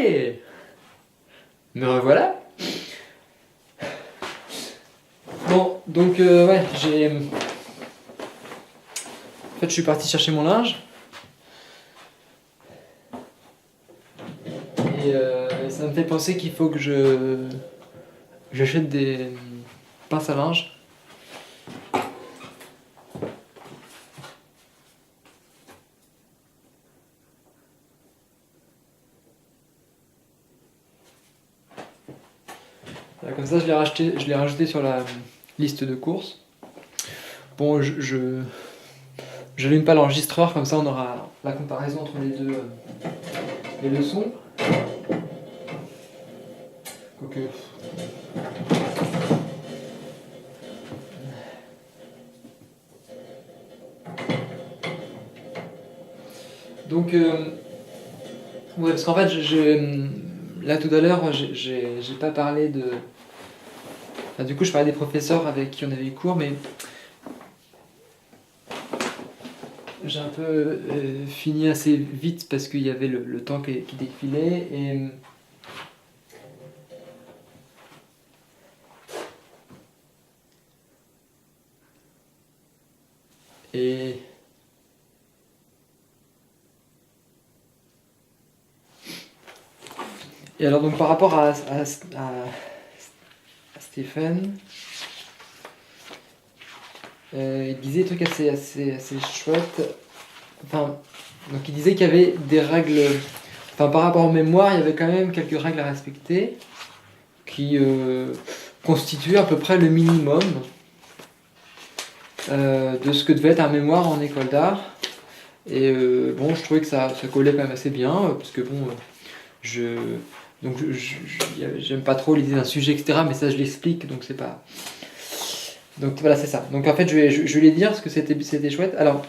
Allez, me revoilà. Bon, donc ouais, en fait, je suis parti chercher mon linge. Et ça me fait penser qu'il faut que j'achète des pinces à linge. Voilà, comme ça, je l'ai rajouté sur la liste de courses. Bon, j'allume pas l'enregistreur, comme ça on aura la comparaison entre les leçons. Ok. Donc, ouais, parce qu'en fait, là tout à l'heure, j'ai pas parlé de. Enfin, du coup, je parlais des professeurs avec qui on avait eu cours, mais j'ai un peu fini assez vite parce qu'il y avait le temps qui défilait et alors donc par rapport à Stéphane, il disait des trucs assez chouettes. Enfin, donc il disait qu'il y avait des règles. Enfin, par rapport aux mémoires, il y avait quand même quelques règles à respecter qui constituaient à peu près le minimum de ce que devait être un mémoire en école d'art. Et bon, je trouvais que ça collait quand même assez bien, parce que bon, donc j'aime pas trop l'idée d'un sujet, etc. Mais ça, je l'explique, donc c'est pas. Donc voilà, c'est ça. Donc en fait, je vais les dire parce que c'était chouette. Alors,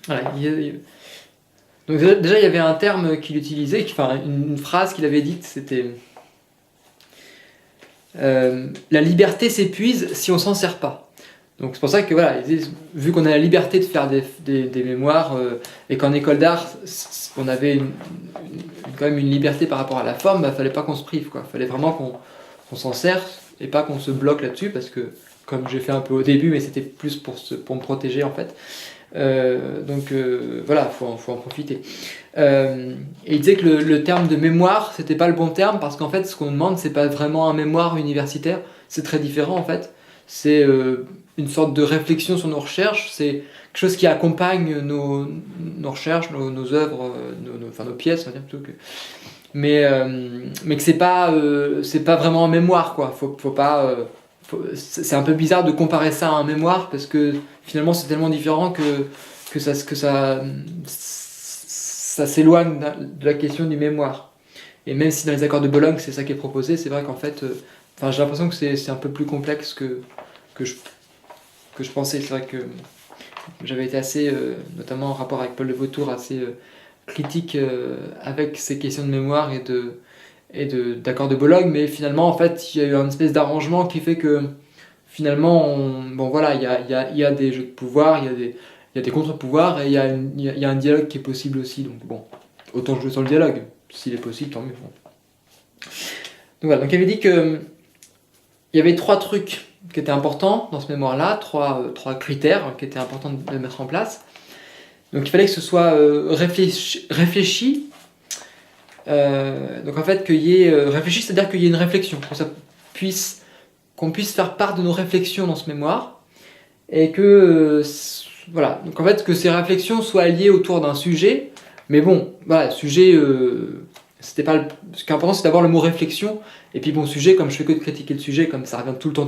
voilà, donc déjà, il y avait un terme qu'il utilisait, enfin une phrase qu'il avait dite, c'était la liberté s'épuise si on s'en sert pas. Donc c'est pour ça que voilà, vu qu'on a la liberté de faire des mémoires et qu'en école d'art on avait quand même une liberté par rapport à la forme, bah fallait pas qu'on se prive quoi. Fallait vraiment qu'on s'en sert et pas qu'on se bloque là-dessus parce que comme j'ai fait un peu au début, mais c'était plus pour me protéger en fait. Donc voilà, faut en profiter. Et il disait que le terme de mémoire, c'était pas le bon terme parce qu'en fait, ce qu'on demande, c'est pas vraiment un mémoire universitaire, c'est très différent en fait. C'est une sorte de réflexion sur nos recherches, c'est quelque chose qui accompagne nos recherches, nos œuvres, enfin nos pièces, on va dire plutôt que. Mais que c'est pas vraiment un mémoire quoi. Faut pas. C'est un peu bizarre de comparer ça à un mémoire parce que finalement c'est tellement différent que ça s'éloigne de la question du mémoire. Et même si dans les accords de Bologne c'est ça qui est proposé, c'est vrai qu'en fait, j'ai l'impression que c'est un peu plus complexe que je pensais. C'est vrai que j'avais été assez, notamment en rapport avec Paul de Vautour, assez critique avec ces questions de mémoire et d'accords de Bologne, mais finalement en fait il y a eu une espèce d'arrangement qui fait que finalement bon voilà, il y a des jeux de pouvoir, il y a des contre-pouvoirs et il y a un dialogue qui est possible aussi, donc bon, autant jouer sur le dialogue, s'il est possible, tant mieux. Bon. Donc voilà, donc il avait dit que il y avait 3 trucs qui étaient importants dans ce mémoire-là, 3 critères qui étaient importants de mettre en place. Donc il fallait que ce soit réfléchi. Donc en fait qu'il y ait réfléchi, c'est-à-dire qu'il y ait une réflexion, qu'on puisse faire part de nos réflexions dans ce mémoire et que voilà, donc en fait que ces réflexions soient liées autour d'un sujet, mais bon voilà, sujet c'était pas ce qui est important, c'est d'avoir le mot réflexion, et puis bon, sujet, comme je fais que de critiquer le sujet, comme ça revient tout le temps,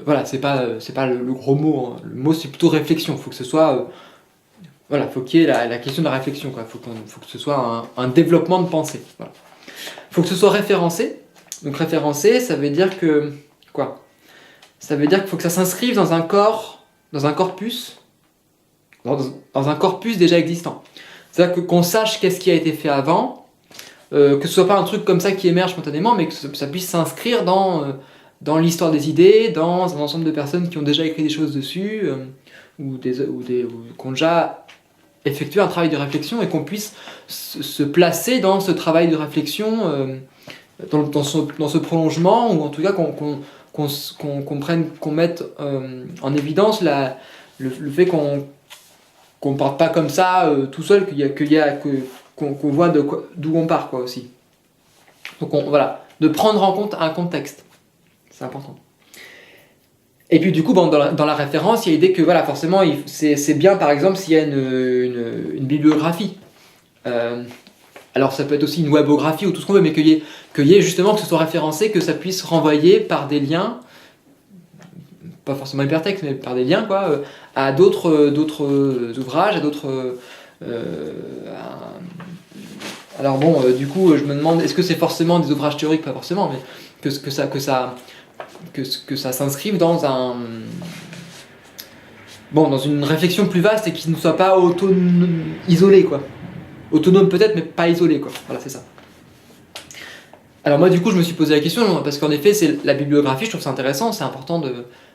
voilà, c'est pas le gros mot, hein. Le mot c'est plutôt réflexion, faut que ce soit voilà, faut qu'il y ait la question de la réflexion, quoi. Faut que ce soit un développement de pensée. Voilà. Faut que ce soit référencé. Donc référencé, ça veut dire que quoi ? Ça veut dire qu'il faut que ça s'inscrive dans un corpus déjà existant. C'est-à-dire qu'on sache qu'est-ce qui a été fait avant, que ce soit pas un truc comme ça qui émerge spontanément, mais que ça puisse s'inscrire dans l'histoire des idées, dans un ensemble de personnes qui ont déjà écrit des choses dessus, ou qui ont déjà effectuer un travail de réflexion et qu'on puisse se placer dans ce travail de réflexion, dans ce prolongement, ou en tout cas qu'on prenne, qu'on mette en évidence le fait qu'on ne parte pas comme ça tout seul, qu'on voit d'où on part, quoi, aussi. Donc voilà, de prendre en compte un contexte, c'est important. Et puis du coup, bon, dans la référence, il y a l'idée que voilà, forcément, c'est bien, par exemple, s'il y a une bibliographie. Alors ça peut être aussi une webographie ou tout ce qu'on veut, mais qu'il y ait justement, que ce soit référencé, que ça puisse renvoyer par des liens, pas forcément hypertexte, mais par des liens, quoi, à d'autres ouvrages, à d'autres... Alors bon, du coup, je me demande, est-ce que c'est forcément des ouvrages théoriques? Pas forcément, mais que ça s'inscrive dans dans une réflexion plus vaste et qui ne soit pas isolé, quoi. Autonome peut-être, mais pas isolé, quoi. Voilà, c'est ça. Alors moi, du coup, je me suis posé la question, parce qu'en effet, c'est la bibliographie, je trouve ça intéressant, c'est important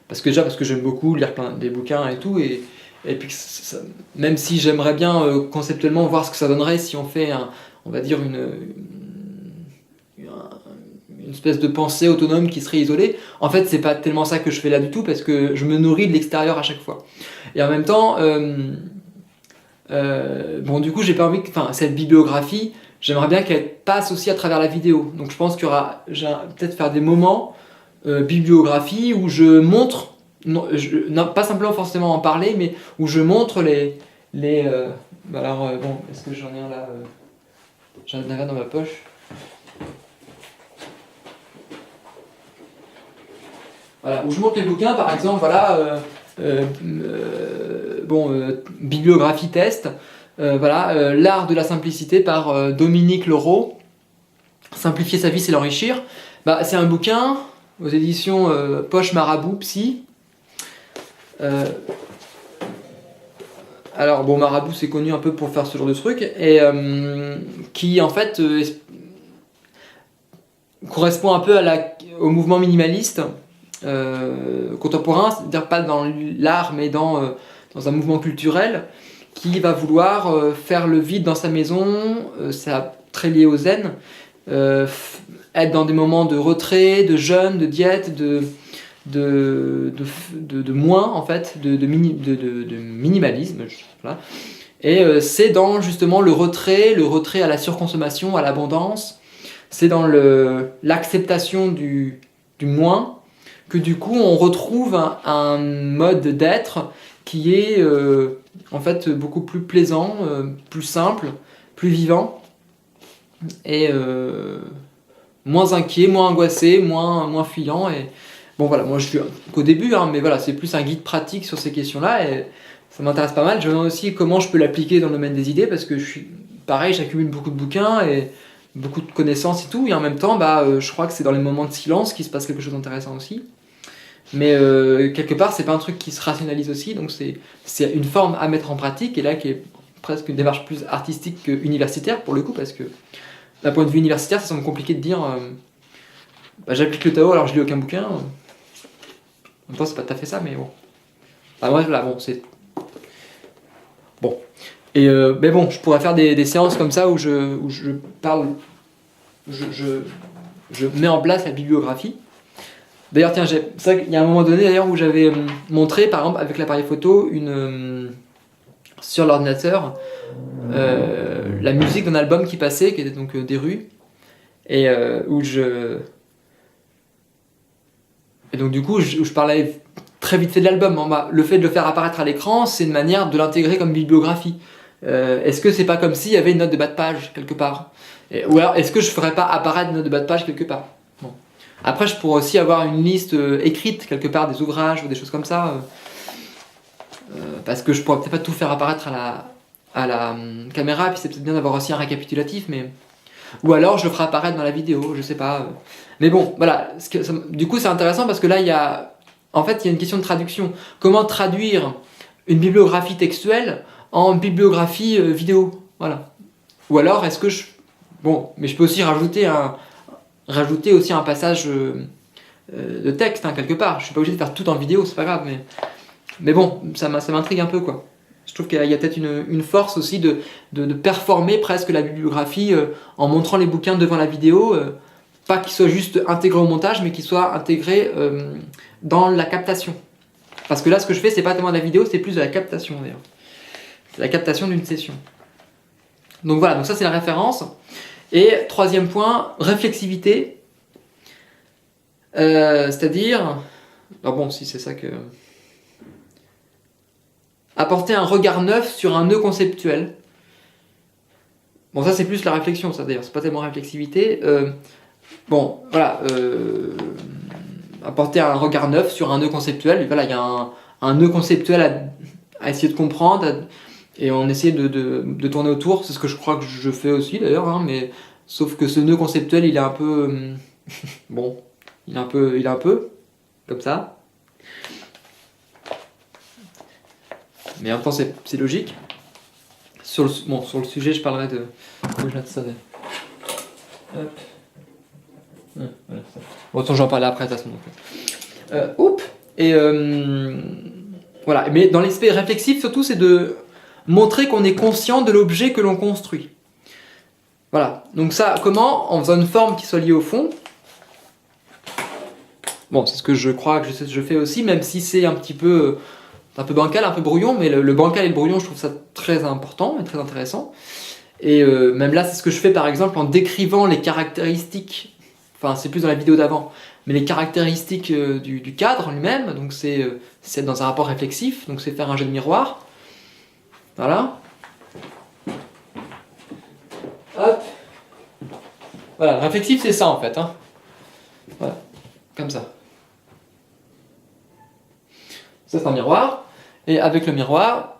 parce que j'aime beaucoup lire des bouquins et tout, et puis même si j'aimerais bien conceptuellement voir ce que ça donnerait si on fait on va dire une espèce de pensée autonome qui serait isolée. En fait, c'est pas tellement ça que je fais là du tout, parce que je me nourris de l'extérieur à chaque fois. Et en même temps, bon, du coup, j'ai pas envie que, cette bibliographie, j'aimerais bien qu'elle passe aussi à travers la vidéo. Donc je pense qu'il y aura, peut-être faire des moments bibliographie où je montre, non, pas simplement forcément en parler, mais où je montre alors, bon, est-ce que j'en ai un là J'en ai un dans ma poche. Voilà, où je montre les bouquins, par exemple, voilà, bibliographie test, voilà, L'art de la simplicité par Dominique Leroux, Simplifier sa vie, c'est l'enrichir. C'est un bouquin aux éditions Poche Marabout Psy. Alors bon, Marabout c'est connu un peu pour faire ce genre de truc, et qui en fait correspond un peu au mouvement minimaliste contemporain, c'est-à-dire pas dans l'art mais dans un mouvement culturel qui va vouloir faire le vide dans sa maison, c'est très lié au zen, être dans des moments de retrait, de jeûne, de diète, de moins en fait, de minimalisme, voilà. Et c'est dans justement le retrait à la surconsommation, à l'abondance, c'est dans l'acceptation du moins, que du coup on retrouve un mode d'être qui est en fait beaucoup plus plaisant, plus simple, plus vivant, et moins inquiet, moins angoissé, moins fuyant. Et bon voilà, moi je suis qu'au début, mais voilà, c'est plus un guide pratique sur ces questions-là, et ça m'intéresse pas mal. Je me demande aussi comment je peux l'appliquer dans le domaine des idées, parce que pareil, j'accumule beaucoup de bouquins et beaucoup de connaissances et tout, et en même temps, je crois que c'est dans les moments de silence qu'il se passe quelque chose d'intéressant aussi. Mais quelque part, c'est pas un truc qui se rationalise aussi, donc c'est une forme à mettre en pratique, et là qui est presque une démarche plus artistique qu'universitaire pour le coup, parce que d'un point de vue universitaire, ça semble compliqué de dire j'applique le Tao alors je lis aucun bouquin. En même temps, c'est pas tout à fait ça, mais bon. Bref, là, bon, c'est. Bon. Et mais bon, je pourrais faire des séances comme ça où je parle. Je mets en place la bibliographie. D'ailleurs, tiens, c'est vrai qu'il y a un moment donné d'ailleurs où j'avais montré, par exemple, avec l'appareil photo, sur l'ordinateur, la musique d'un album qui passait, qui était donc des rues, et et donc du coup, je parlais très vite fait de l'album. Le fait de le faire apparaître à l'écran, c'est une manière de l'intégrer comme bibliographie. Est-ce que c'est pas comme s'il y avait une note de bas de page quelque part, ou alors est-ce que je ferais pas apparaître une note de bas de page quelque part? Bon. Après, je pourrais aussi avoir une liste écrite quelque part des ouvrages ou des choses comme ça, parce que je pourrais peut-être pas tout faire apparaître à la caméra, puis c'est peut-être bien d'avoir aussi un récapitulatif, mais ou alors je le ferai apparaître dans la vidéo, je sais pas. Mais bon, voilà. Du coup, c'est intéressant parce que là, il y a une question de traduction. Comment traduire une bibliographie textuelle en bibliographie vidéo? Voilà. Ou alors, est-ce que bon, mais je peux aussi rajouter aussi un passage de texte quelque part. Je suis pas obligé de faire tout en vidéo, c'est pas grave, mais bon, ça m'intrigue un peu, quoi. Je trouve qu'il y a peut-être une force aussi de performer presque la bibliographie en montrant les bouquins devant la vidéo, pas qu'ils soient juste intégrés au montage, mais qu'ils soient intégrés dans la captation. Parce que là, ce que je fais, c'est pas tellement de la vidéo, c'est plus de la captation d'ailleurs. C'est la captation d'une session. Donc voilà, donc ça c'est la référence. Et troisième point, réflexivité. C'est-à-dire, alors bon, si c'est ça que... Apporter un regard neuf sur un nœud conceptuel. Bon, ça c'est plus la réflexion, ça d'ailleurs, c'est pas tellement réflexivité. Bon, voilà. Apporter un regard neuf sur un nœud conceptuel. Voilà, il y a un nœud conceptuel à essayer de comprendre, et on essaie de tourner autour. C'est ce que je crois que je fais aussi d'ailleurs, hein, mais sauf que ce nœud conceptuel, il est un peu... bon, il est un peu comme ça. Mais en même temps, c'est logique. Sur le sujet, je parlerai de... Je note ça. Hop. Voilà, ça. Bon, autant j'en parle après, de toute façon. Oups. Et voilà. Mais dans l'aspect réflexif, surtout, c'est de montrer qu'on est conscient de l'objet que l'on construit. Voilà. Donc ça, comment? En faisant une forme qui soit liée au fond. Bon, c'est ce que je crois que je fais aussi, même si c'est un petit peu... un peu bancal, un peu brouillon, mais le bancal et le brouillon, je trouve ça très important et très intéressant. Et même là, c'est ce que je fais par exemple en décrivant les caractéristiques, enfin c'est plus dans la vidéo d'avant, mais les caractéristiques du cadre lui-même, donc c'est être dans un rapport réflexif, donc c'est faire un jeu de miroir. Voilà. Hop. Voilà, réflexif c'est ça en fait. Hein. Voilà, comme ça. Ça c'est un miroir. Et avec le miroir,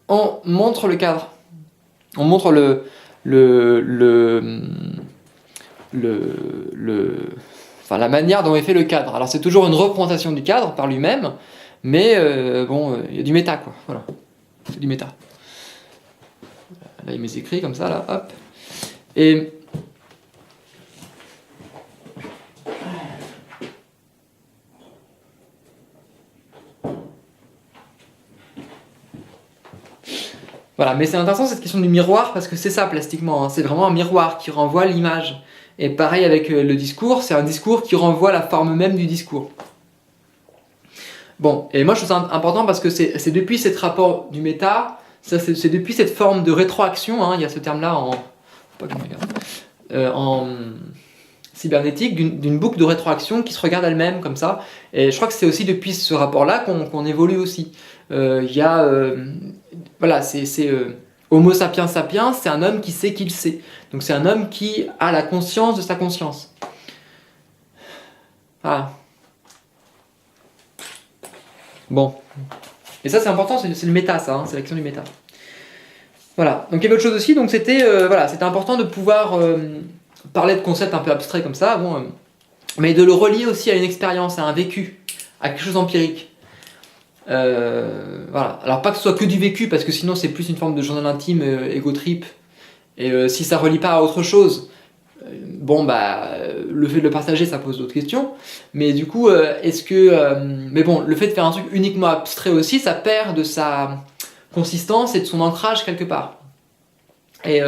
on montre le cadre. On montre enfin, la manière dont est fait le cadre. Alors c'est toujours une représentation du cadre par lui-même, mais bon, il y a du méta, quoi. Voilà, c'est du méta. Là, il met ses écrits comme ça, là, hop. Et voilà, mais c'est intéressant cette question du miroir parce que c'est ça plastiquement, hein. C'est vraiment un miroir qui renvoie l'image. Et pareil avec le discours, c'est un discours qui renvoie la forme même du discours. Bon, et moi je trouve ça important parce que c'est depuis cet rapport du méta, c'est depuis cette forme de rétroaction, hein, il y a ce terme-là en cybernétique, d'une boucle de rétroaction qui se regarde elle-même comme ça. Et je crois que c'est aussi depuis ce rapport-là qu'on évolue aussi. Il y a... voilà, Homo sapiens sapiens, c'est un homme qui sait qu'il sait. Donc c'est un homme qui a la conscience de sa conscience. Voilà. Bon. Et ça c'est important, c'est le méta ça, hein, c'est l'action du méta. Voilà. Donc il y avait autre chose aussi, donc c'était voilà, c'était important de pouvoir parler de concepts un peu abstraits comme ça, bon, mais de le relier aussi à une expérience, à un vécu, à quelque chose d'empirique. Voilà. Alors pas que ce soit que du vécu, parce que sinon c'est plus une forme de journal intime, ego trip, et si ça relie pas à autre chose, bon bah le fait de le partager ça pose d'autres questions, mais du coup est-ce que... mais bon, le fait de faire un truc uniquement abstrait aussi, ça perd de sa consistance et de son ancrage quelque part. Et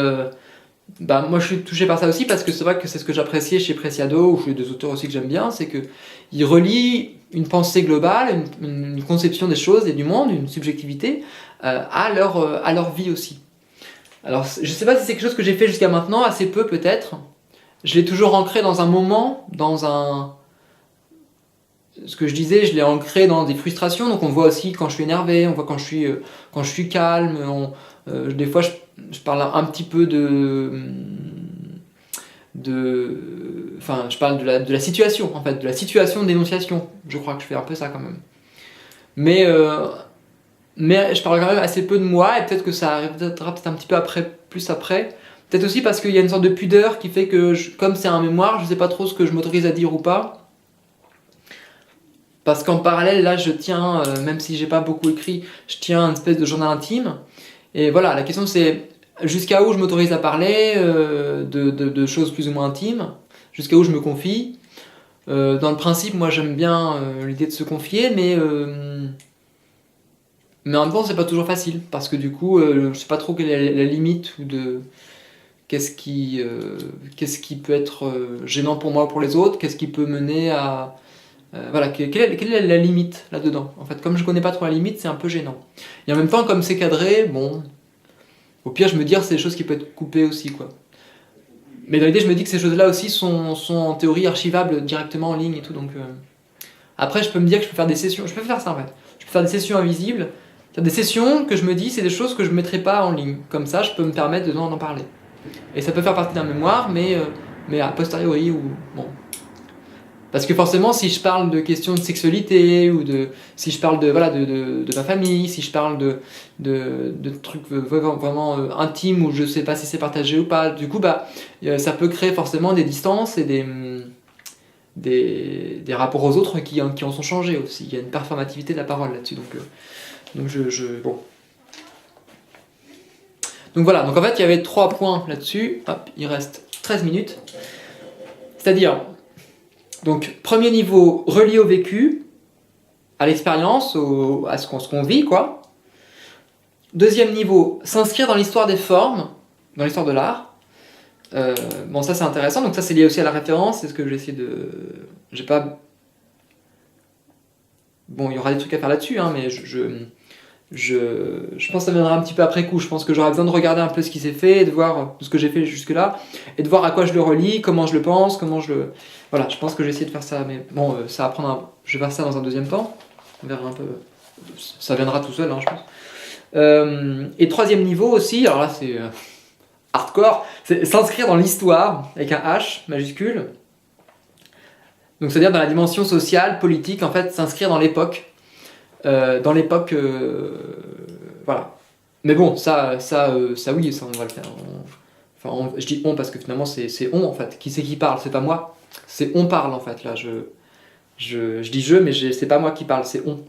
bah, moi je suis touché par ça aussi parce que c'est vrai que c'est ce que j'appréciais chez Preciado ou chez des auteurs aussi que j'aime bien, c'est qu'ils relient une pensée globale, une conception des choses et du monde, une subjectivité à leur vie aussi. Alors je sais pas si c'est quelque chose que j'ai fait jusqu'à maintenant, assez peu peut-être. Je l'ai toujours ancré dans un moment, ce que je disais, je l'ai ancré dans des frustrations, donc on voit aussi quand je suis énervé, on voit quand je suis calme, des fois je parle un petit peu enfin je parle de la situation en fait, de la situation d'énonciation, je crois que je fais un peu ça quand même. Mais je parle quand même assez peu de moi, et peut-être que ça arrivera peut-être un petit peu plus après. Peut-être aussi parce qu'il y a une sorte de pudeur qui fait que, comme c'est un mémoire, je sais pas trop ce que je m'autorise à dire ou pas. Parce qu'en parallèle, là, je tiens, même si j'ai pas beaucoup écrit, je tiens une espèce de journal intime. Et voilà, la question c'est jusqu'à où je m'autorise à parler de choses plus ou moins intimes, jusqu'à où je me confie. Dans le principe, moi j'aime bien l'idée de se confier, mais Mais en même temps, c'est pas toujours facile, parce que du coup, je sais pas trop quelle est la limite ou de qu'est-ce qui peut être gênant pour moi ou pour les autres, qu'est-ce qui peut mener à voilà, quelle est la limite là-dedans. En fait, comme je connais pas trop la limite, c'est un peu gênant. Et en même temps, comme c'est cadré, bon, au pire, je me dis, c'est des choses qui peuvent être coupées aussi, quoi. Mais dans l'idée, je me dis que ces choses-là aussi sont en théorie archivables directement en ligne et tout, donc. Après, je peux me dire que je peux faire des sessions, je peux faire ça en fait. Je peux faire des sessions invisibles, des sessions que je me dis, c'est des choses que je ne mettrai pas en ligne. Comme ça, je peux me permettre d'en parler. Et ça peut faire partie d'un mémoire, mais a posteriori, ou bon. Parce que forcément, si je parle de questions de sexualité, ou si je parle voilà, de ma famille, si je parle de trucs vraiment intimes, où je sais pas si c'est partagé ou pas, du coup, ça peut créer forcément des distances et des rapports aux autres qui en sont changés aussi. Il y a une performativité de la parole là-dessus. Donc bon. Donc voilà, donc en fait il y avait 3 points là-dessus. Hop, il reste 13 minutes. C'est-à-dire, donc premier niveau, relié au vécu, à l'expérience, à ce qu'on vit, quoi. Deuxième niveau, s'inscrire dans l'histoire des formes, dans l'histoire de l'art. Bon, ça c'est intéressant, donc ça c'est lié aussi à la référence, c'est ce que j'ai essayé de... J'ai pas... Bon, il y aura des trucs à faire là-dessus, hein, mais je pense que ça viendra un petit peu après coup. Je pense que j'aurai besoin de regarder un peu ce qui s'est fait, de voir ce que j'ai fait jusque-là, et de voir à quoi je le relie, comment je le pense, comment je le... Voilà, je pense que j'ai essayé de faire ça, mais bon, ça va prendre je vais faire ça dans un deuxième temps. On verra un peu... Ça viendra tout seul, hein, je pense. Et troisième niveau aussi, alors là c'est hardcore, c'est s'inscrire dans l'histoire, avec un H majuscule. Donc c'est-à-dire dans la dimension sociale, politique, en fait, s'inscrire dans l'époque. Voilà. Mais bon, ça oui, ça on va le faire. Je dis on parce que finalement c'est on en fait. Qui c'est qui parle? C'est pas moi. C'est on parle en fait là. Je dis je, mais c'est pas moi qui parle, c'est on.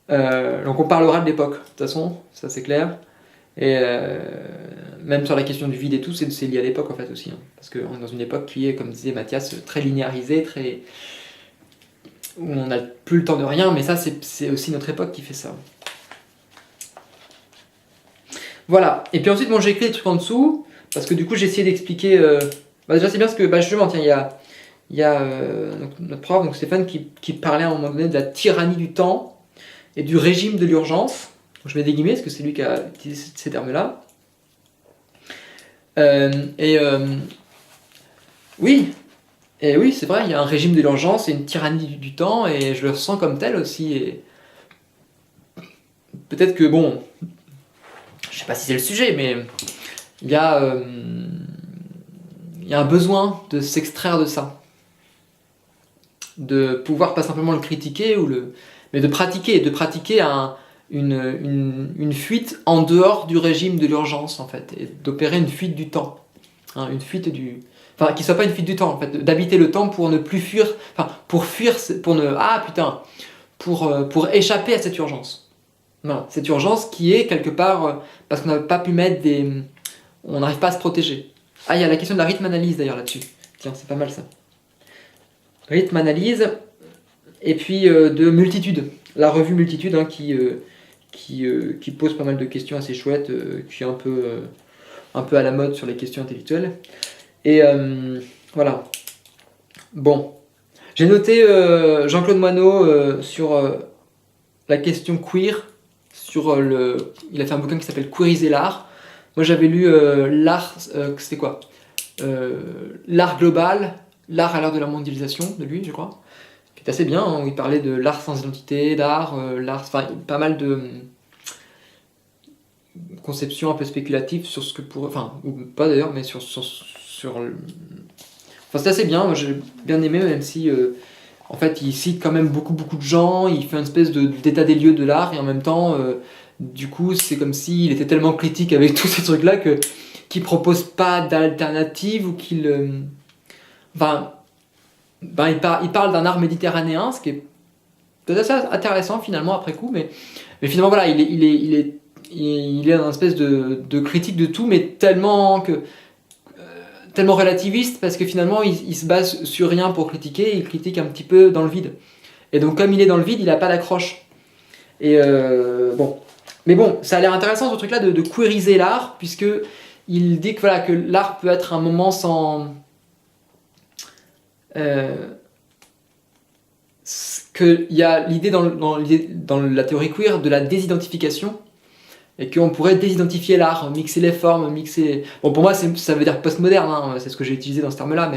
Donc on parlera de l'époque, de toute façon, ça c'est clair. Et même sur la question du vide et tout, c'est lié à l'époque en fait aussi. Hein. Parce qu'on est dans une époque qui est, comme disait Mathias, très linéarisée, où on n'a plus le temps de rien, mais ça c'est aussi notre époque qui fait ça. Voilà, et puis ensuite bon, j'ai écrit des trucs en dessous, parce que du coup j'ai essayé d'expliquer... déjà c'est bien parce que justement, tiens, il y a notre prof, donc Stéphane, qui parlait à un moment donné de la tyrannie du temps et du régime de l'urgence. Je mets des guillemets, parce que c'est lui qui a utilisé ces termes-là. Oui, c'est vrai, il y a un régime de l'urgence et une tyrannie du temps, et je le sens comme tel aussi. Et peut-être que, bon, je sais pas si c'est le sujet, mais il y a un besoin de s'extraire de ça. De pouvoir pas simplement le critiquer, mais de pratiquer une fuite en dehors du régime de l'urgence, en fait, et d'opérer une fuite du temps. Hein, une fuite du... Enfin, qu'il soit pas une fuite du temps, en fait, d'habiter le temps pour ne plus fuir... Enfin, pour fuir... Pour ne... Ah, putain! Pour échapper à cette urgence. Voilà, cette urgence qui est, quelque part, parce qu'on n'a pas pu mettre des... On n'arrive pas à se protéger. Ah, il y a la question de la rythme-analyse, d'ailleurs, là-dessus. Tiens, c'est pas mal, ça. Rythme-analyse, et puis de multitude. La revue Multitude, hein, qui pose pas mal de questions assez chouettes, qui est un peu à la mode sur les questions intellectuelles. Et voilà. Bon. J'ai noté Jean-Claude Moineau sur la question queer. Il a fait un bouquin qui s'appelle Queeriser l'art. Moi j'avais lu l'art, c'était quoi l'art global, l'art à l'heure de la mondialisation, de lui, je crois. Qui est assez bien, hein, où il parlait de l'art sans identité, d'art, enfin pas mal de conceptions un peu spéculatives sur ce que pourrait... Enfin, ou pas d'ailleurs, mais sur enfin, c'est assez bien, moi j'ai bien aimé, même si en fait il cite quand même beaucoup de gens, il fait une espèce d'état des lieux de l'art, et en même temps du coup c'est comme s'il était tellement critique avec tous ces trucs là qu'il propose pas d'alternative, ou qu'il il parle d'un art méditerranéen, ce qui est peut-être assez intéressant finalement après coup, mais finalement voilà, il est dans une espèce de critique de tout, mais tellement relativiste, parce que finalement il se base sur rien pour critiquer, il critique un petit peu dans le vide. Et donc comme il est dans le vide, il n'a pas d'accroche. Et bon. Mais bon, ça a l'air intéressant ce truc-là de queeriser l'art, puisque il dit que, voilà, que l'art peut être un moment sans... qu'il y a l'idée dans la théorie queer de la désidentification, et qu'on pourrait désidentifier l'art, mixer les formes, mixer... Bon, pour moi, ça veut dire postmoderne, hein, c'est ce que j'ai utilisé dans ce terme-là,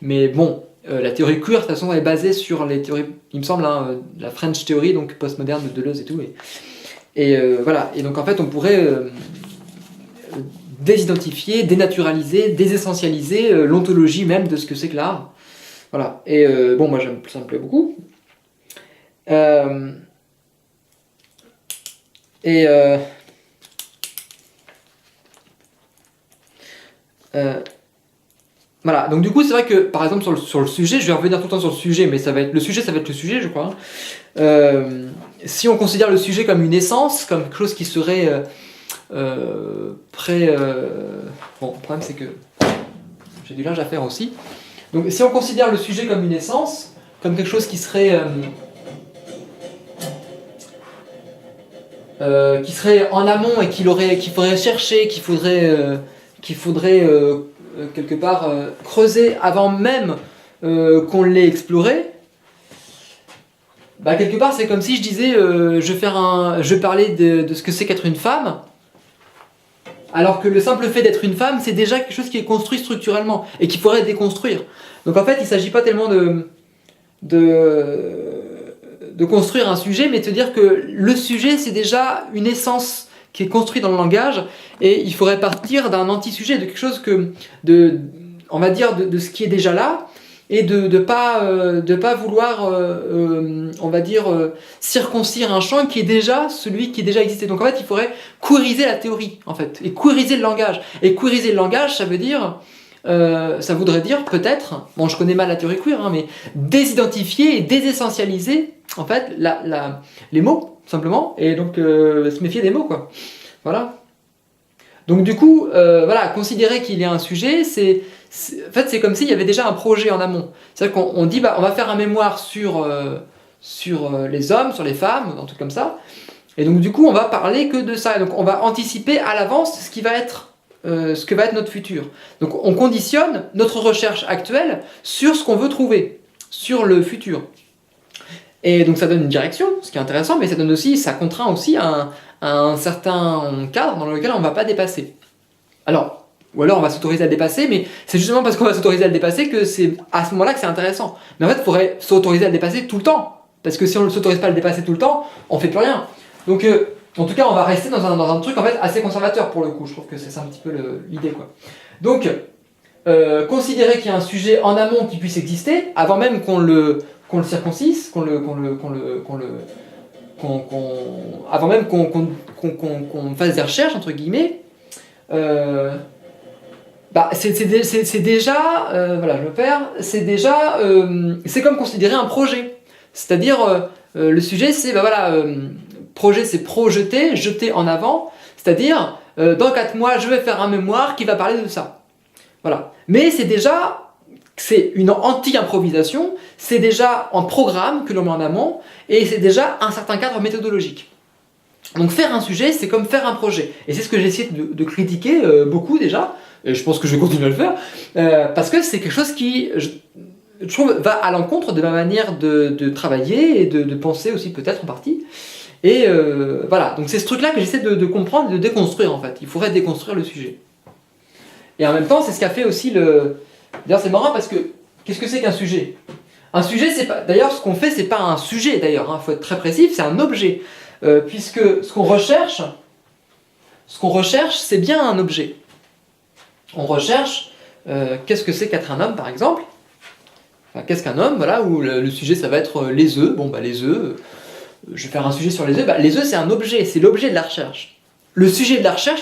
mais bon, la théorie queer, de toute façon, est basée sur les théories, il me semble, hein, la French Theory, donc postmoderne de Deleuze et tout, et voilà, et donc en fait, on pourrait désidentifier, dénaturaliser, désessentialiser l'ontologie même de ce que c'est que l'art. Voilà, et bon, moi, ça me plaît beaucoup. Voilà, donc du coup c'est vrai que par exemple sur le sujet, je vais revenir tout le temps sur le sujet, mais ça va être le sujet je crois. Si on considère le sujet comme une essence, comme quelque chose qui serait bon, le problème c'est que j'ai du linge à faire aussi. Donc si on considère le sujet comme une essence, comme quelque chose qui serait en amont et qu'il faudrait chercher, qu'il faudrait quelque part creuser avant même qu'on l'ait exploré, bah quelque part c'est comme si je disais je parlais de ce que c'est qu'être une femme, alors que le simple fait d'être une femme c'est déjà quelque chose qui est construit structurellement et qu'il faudrait déconstruire. Donc en fait il ne s'agit pas tellement de construire un sujet, mais de se dire que le sujet c'est déjà une essence qui est construite dans le langage, et il faudrait partir d'un anti-sujet, de quelque chose on va dire de ce qui est déjà là, et de pas vouloir on va dire circoncire un champ qui est déjà celui qui est déjà existé. Donc en fait il faudrait queeriser la théorie en fait, et queeriser le langage. Et queeriser le langage, ça voudrait dire peut-être, bon je connais mal la théorie queer, hein, mais désidentifier et désessentialiser en fait les mots simplement, et donc se méfier des mots quoi. Voilà. Donc du coup, voilà, considérer qu'il y a un sujet, en fait c'est comme s'il y avait déjà un projet en amont. C'est-à-dire qu'on dit bah on va faire un mémoire sur les hommes, sur les femmes, un truc comme ça. Et donc du coup on va parler que de ça. Et donc on va anticiper à l'avance ce que va être notre futur. Donc on conditionne notre recherche actuelle sur ce qu'on veut trouver, sur le futur. Et donc ça donne une direction, ce qui est intéressant, mais ça contraint aussi un certain cadre dans lequel on ne va pas dépasser. Ou alors on va s'autoriser à le dépasser, mais c'est justement parce qu'on va s'autoriser à le dépasser que c'est à ce moment-là que c'est intéressant. Mais en fait, il faudrait s'autoriser à le dépasser tout le temps. Parce que si on ne s'autorise pas à le dépasser tout le temps, on ne fait plus rien. Donc en tout cas, on va rester dans un truc en fait assez conservateur pour le coup. Je trouve que c'est ça un petit peu l'idée quoi. Donc considérer qu'il y a un sujet en amont qui puisse exister, avant même qu'on le circoncise, avant même qu'on fasse des recherches entre guillemets, bah c'est déjà voilà, je me perds, c'est comme considérer un projet, c'est-à-dire le sujet c'est bah voilà, projet c'est projeter, jeter en avant, c'est-à-dire dans 4 mois je vais faire un mémoire qui va parler de ça, voilà. Mais c'est une anti-improvisation, c'est déjà un programme que l'on met en amont, et c'est déjà un certain cadre méthodologique. Donc faire un sujet, c'est comme faire un projet. Et c'est ce que j'ai essayé de critiquer beaucoup déjà, et je pense que je vais continuer à le faire, parce que c'est quelque chose qui, je trouve, va à l'encontre de ma manière de travailler, et de penser aussi peut-être en partie. Et voilà, donc c'est ce truc-là que j'essaie de comprendre et de déconstruire en fait. Il faudrait déconstruire le sujet. Et en même temps, c'est ce qu'a fait aussi D'ailleurs, c'est marrant parce que, qu'est-ce que c'est qu'un sujet ? Un sujet, c'est pas... D'ailleurs, ce qu'on fait, c'est pas un sujet, d'ailleurs, hein, faut être très précis, c'est un objet. Puisque ce qu'on recherche, c'est bien un objet. On recherche, qu'est-ce que c'est qu'être un homme, par exemple ? Enfin, qu'est-ce qu'un homme, voilà, où le sujet, ça va être les œufs. Bon, bah, les œufs, je vais faire un sujet sur les œufs. Bah, les œufs, c'est un objet, c'est l'objet de la recherche. Le sujet de la recherche,